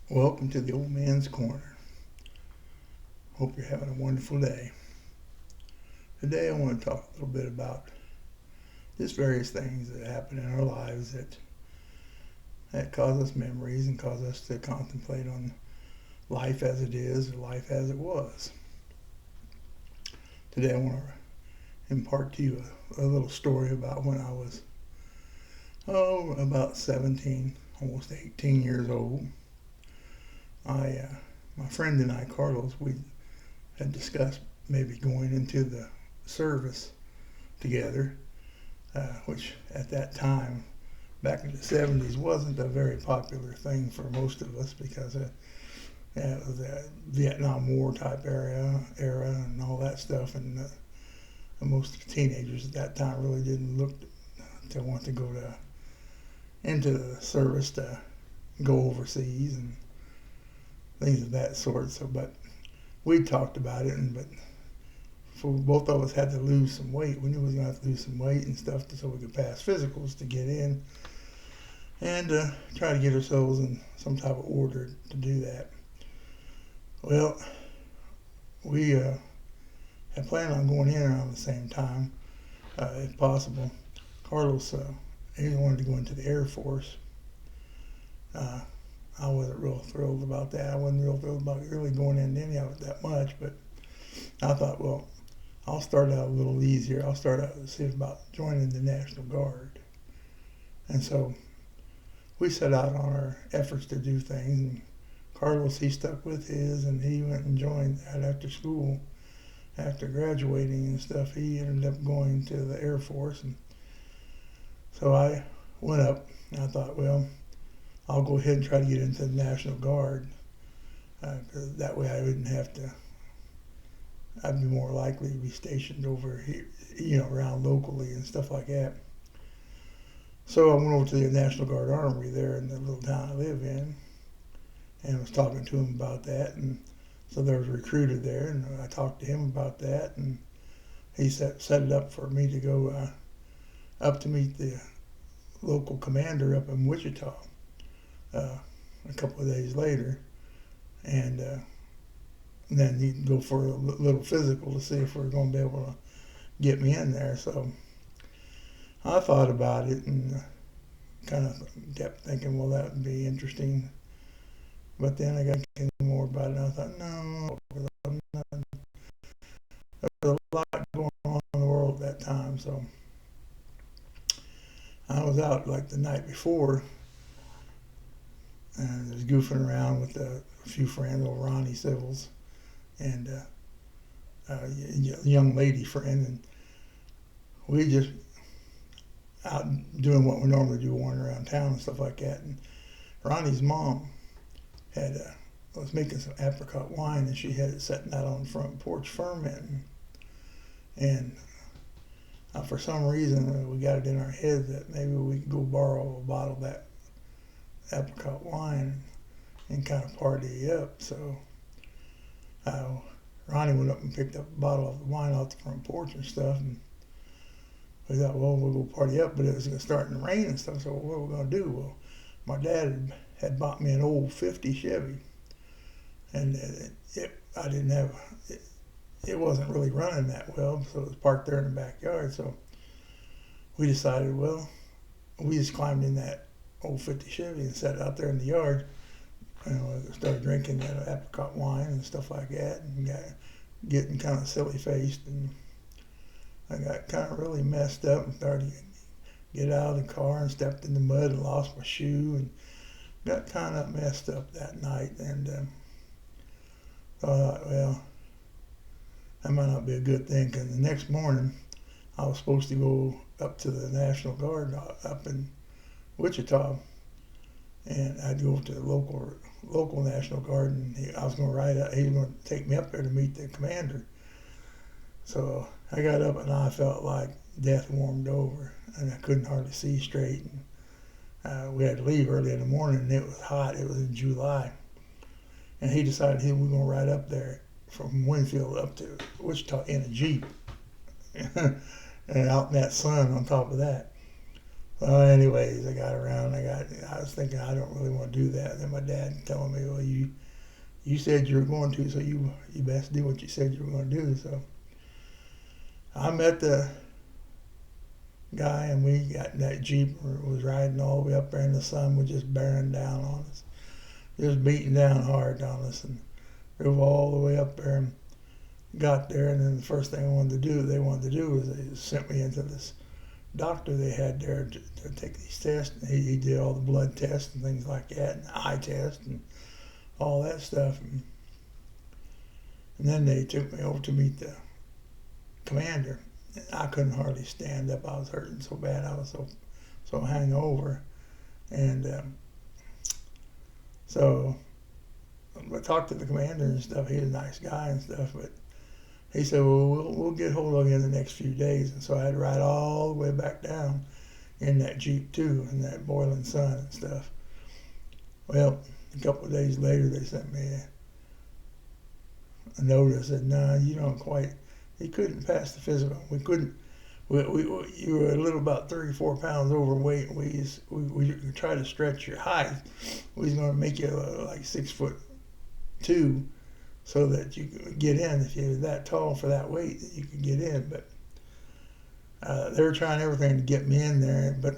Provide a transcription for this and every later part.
Welcome to the Old Man's Corner. Hope you're having a wonderful day. Today I want to talk a little bit about just various things that happen in our lives that cause us memories and cause us to contemplate on life as it is or life as it was. Today I want to impart to you a little story about when I was, about 17, almost 18 years old. My friend and I, Carlos, we had discussed maybe going into the service together, which at that time, back in the 70s, wasn't a very popular thing for most of us because it was a Vietnam War type era and all that stuff, and most teenagers at that time really didn't look to want to go into the service to go overseas and things of that sort. So, but we talked about it, but for both of us had to lose some weight. We knew we was gonna have to lose some weight and stuff so we could pass physicals to get in and try to get ourselves in some type of order to do that. Well, we had planned on going in around the same time, if possible. Carlos, he wanted to go into the Air Force. Uh, I wasn't real thrilled about that. I wasn't real thrilled about really going into any of it that much, but I thought, well, I'll start out a little easier. I'll start out to see about joining the National Guard. And so we set out on our efforts to do things. And Carlos, he stuck with his, and he went and joined that after school. After graduating and stuff, he ended up going to the Air Force. And so I went up, and I thought, well, I'll go ahead and try to get into the National Guard, because that way I wouldn't have to. I'd be more likely to be stationed over here, around locally and stuff like that. So I went over to the National Guard Armory there in the little town I live in, and was talking to him about that. And so there was a recruiter there, and I talked to him about that, and he set it up for me to go up to meet the local commander up in Wichita a couple of days later, and then he'd go for a little physical to see if we were going to be able to get me in there. So I thought about it and kind of kept thinking, well, that would be interesting. But then I got thinking more about it, and I thought, no, there was a lot going on in the world at that time. So I was out like the night before, and I was goofing around with a few friends, old Ronnie Civils, and a young lady friend, and we just out doing what we normally do, wandering around town and stuff like that. And Ronnie's mom had was making some apricot wine, and she had it sitting out on the front porch fermenting. And for some reason, we got it in our head that maybe we could go borrow a bottle of that apricot wine and kind of party up. So Ronnie went up and picked up a bottle of wine off the front porch and stuff, and we thought, well, we'll go party up, but it was starting to rain and stuff, so what are we going to do? Well, my dad had bought me an old 50 Chevy, and I didn't have, it wasn't really running that well, so it was parked there in the backyard. So we decided, well, we just climbed in that old 50 Chevy and sat out there in the yard. Started drinking that apricot wine and stuff like that, and got getting kind of silly faced, and I got kind of really messed up and started to get out of the car and stepped in the mud and lost my shoe and got kind of messed up that night. And thought, well, that might not be a good thing, because the next morning I was supposed to go up to the National Guard up in Wichita, and I'd go to the local National Guard, and I was going to ride out. He was going to take me up there to meet the commander. So I got up, and I felt like death warmed over, and I couldn't hardly see straight. And we had to leave early in the morning, and it was hot. It was in July, and he decided we were going to ride up there from Winfield up to Wichita in a Jeep, and out in that sun on top of that. Well, anyways, I got around. I was thinking I don't really want to do that. And then my dad telling me, well, you said you were going to, so you best do what you said you were going to do. So I met the guy, and we got in that Jeep, was riding all the way up there, and the sun was just bearing down on us, just beating down hard on us, and drove all the way up there and got there. And then the first thing they wanted to do was they sent me into this doctor they had there to take these tests. And he did all the blood tests and things like that, and eye test and all that stuff. And then they took me over to meet the commander. I couldn't hardly stand up. I was hurting so bad. I was so hangover. And so I talked to the commander and stuff. He's a nice guy and stuff, but he said, well, we'll get hold of you in the next few days. And so I had to ride all the way back down in that Jeep too, in that boiling sun and stuff. Well, a couple of days later, they sent me a notice that, no, you don't quite, he couldn't pass the physical. We couldn't, you were a little about 34 pounds overweight. We tried to stretch your height. We was going to make you like 6'2", so that you could get in. If you were that tall for that weight, you could get in. But they were trying everything to get me in there. But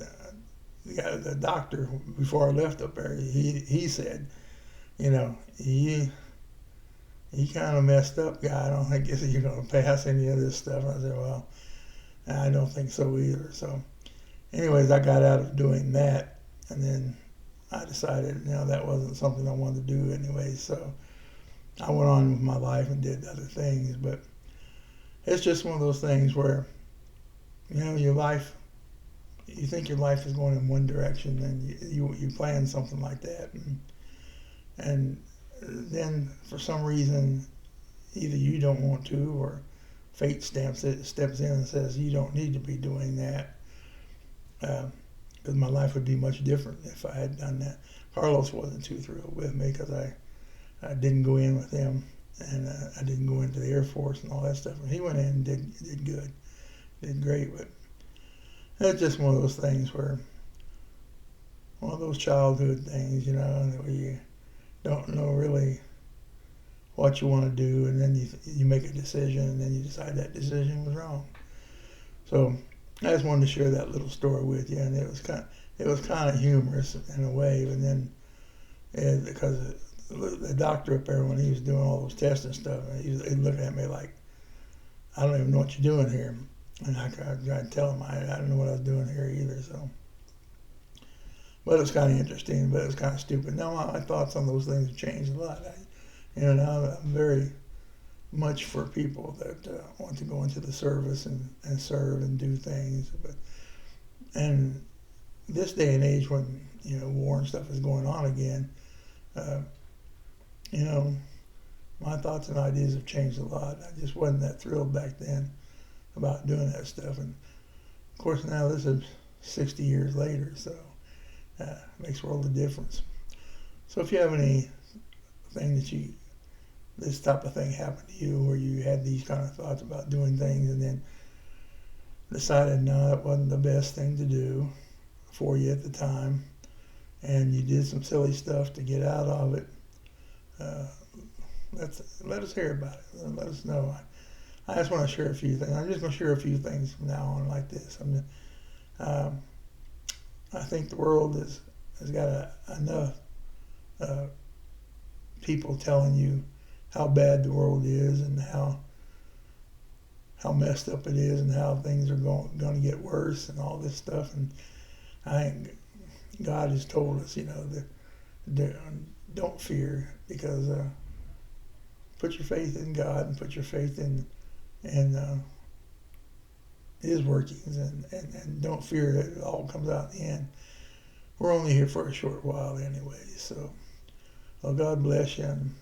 the doctor, before I left up there, he said, you know, he kind of messed up, guy. I don't think you're going to pass any of this stuff. And I said, well, I don't think so either. So anyways, I got out of doing that, and then I decided, that wasn't something I wanted to do anyway. So I went on with my life and did other things. But it's just one of those things where, your life, you think your life is going in one direction, and you plan something like that, and then for some reason, either you don't want to, or fate steps in and says you don't need to be doing that. Because my life would be much different if I had done that. Carlos wasn't too thrilled with me because I didn't go in with him, and I didn't go into the Air Force and all that stuff. And he went in and did good, did great. But it's just one of those things where, one of those childhood things, where you don't know really what you want to do, and then you make a decision, and then you decide that decision was wrong. So I just wanted to share that little story with you, and it was kind of humorous in a way. And then because the doctor up there, when he was doing all those tests and stuff, he looked at me like, I don't even know what you're doing here. And I tried to tell him I don't know what I was doing here either. So, but it was kind of interesting, but it was kind of stupid. Now my thoughts on those things have changed a lot. Now I'm very much for people that want to go into the service and serve and do things. And this day and age, when war and stuff is going on again, my thoughts and ideas have changed a lot. I just wasn't that thrilled back then about doing that stuff. And of course now this is 60 years later, so it makes a world of difference. So if you have anything this type of thing happened to you, where you had these kind of thoughts about doing things and then decided no, that wasn't the best thing to do for you at the time, and you did some silly stuff to get out of it, let us hear about it. Let us know. I just want to share a few things. I'm just going to share a few things from now on like this. I think the world has got enough people telling you how bad the world is, and how messed up it is, and how things are going to get worse and all this stuff. And I think God has told us, don't fear, because put your faith in God and put your faith in His workings, and don't fear that it all comes out in the end. We're only here for a short while anyway. So, well, God bless you, and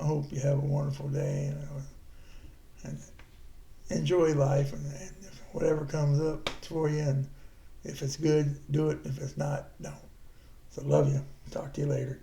I hope you have a wonderful day, and enjoy life, and whatever comes up for you, and if it's good, do it. If it's not, don't. So love you. Talk to you later.